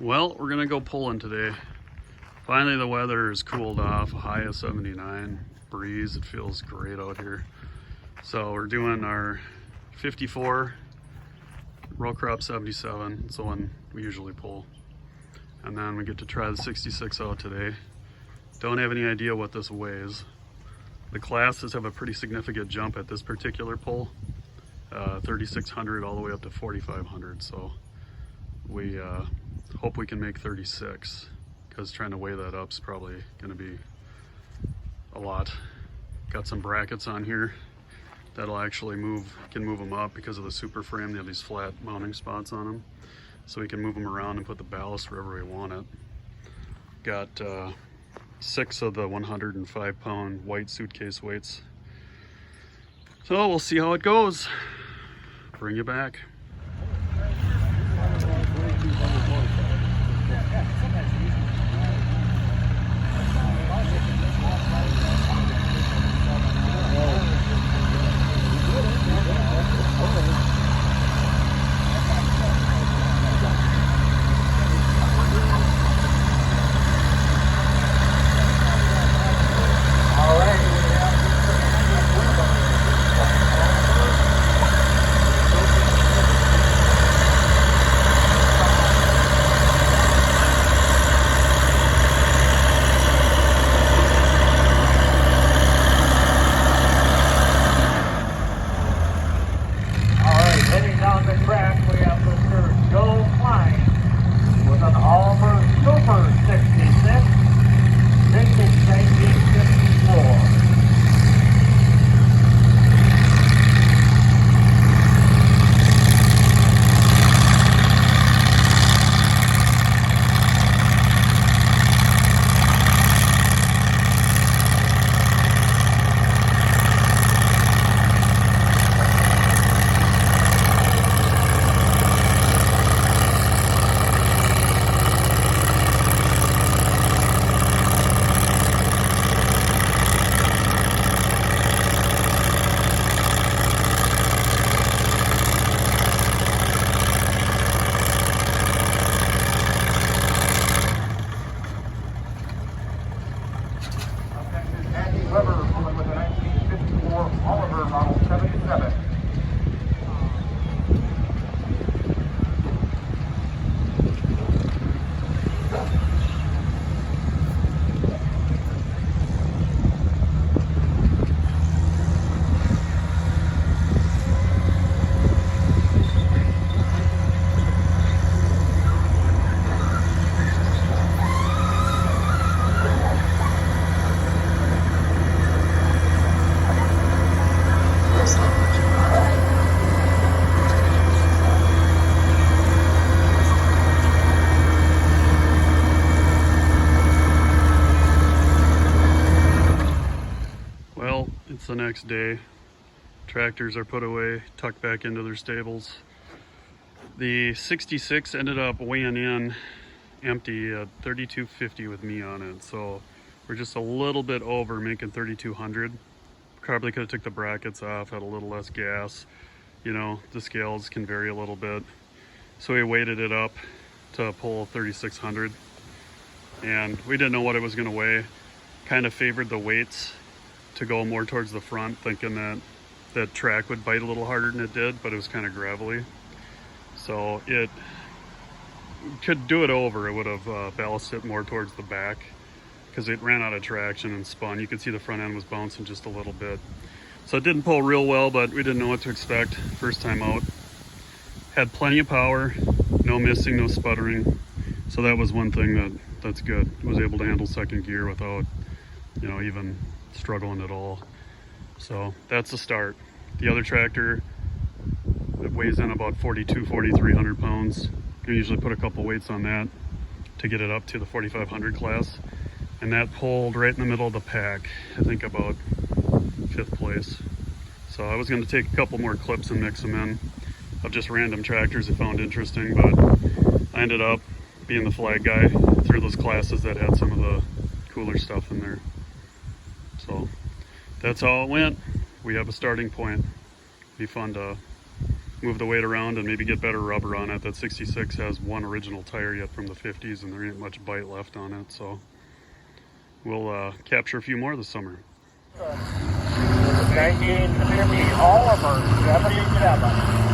Well, we're gonna go pulling today. Finally the weather has cooled off, a high of 79, breeze, it feels great out here. So we're doing our 54, row crop 77, it's the one we usually pull. And then we get to try the 66 out today. Don't have any idea what this weighs. The classes have a pretty significant jump at this particular pull, 3,600 all the way up to 4,500. So we hope we can make 36, because trying to weigh that up is probably going to be a lot. Got some brackets on here that'll actually can move them up because of the super frame. They have these flat mounting spots on them, so we can move them around and put the ballast wherever we want it. Got 6 of the 105-pound white suitcase weights. So we'll see how it goes. Bring you back. It's the next day. Tractors are put away, tucked back into their stables. The 66 ended up weighing in empty at 3,250 with me on it, so we're just a little bit over making 3,200. Probably could have took the brackets off, had a little less gas. You know, the scales can vary a little bit. So we weighted it up to pull 3,600, and we didn't know what it was going to weigh. Kind of favored the weights to go more towards the front, thinking that that track would bite a little harder than it did, but it was kind of gravelly. So it could do it over. It would have ballasted more towards the back because it ran out of traction and spun. You could see the front end was bouncing just a little bit. So it didn't pull real well, but we didn't know what to expect first time out. Had plenty of power, no missing, no sputtering. So that was one thing that's good. It was able to handle second gear without, you know, even struggling at all. So that's the start. The other tractor, it weighs in about 4,300 pounds. You usually put a couple weights on that to get it up to the 4,500 class, and that pulled right in the middle of the pack, I think about 5th place. So I was going to take a couple more clips and mix them in of just random tractors I found interesting, but I ended up being the flag guy through those classes that had some of the cooler stuff in there. So that's how it went. We have a starting point. Be fun to move the weight around and maybe get better rubber on it. That 66 has one original tire yet from the 50s, and there ain't much bite left on it, so we'll capture a few more this summer. 1950 Oliver 77.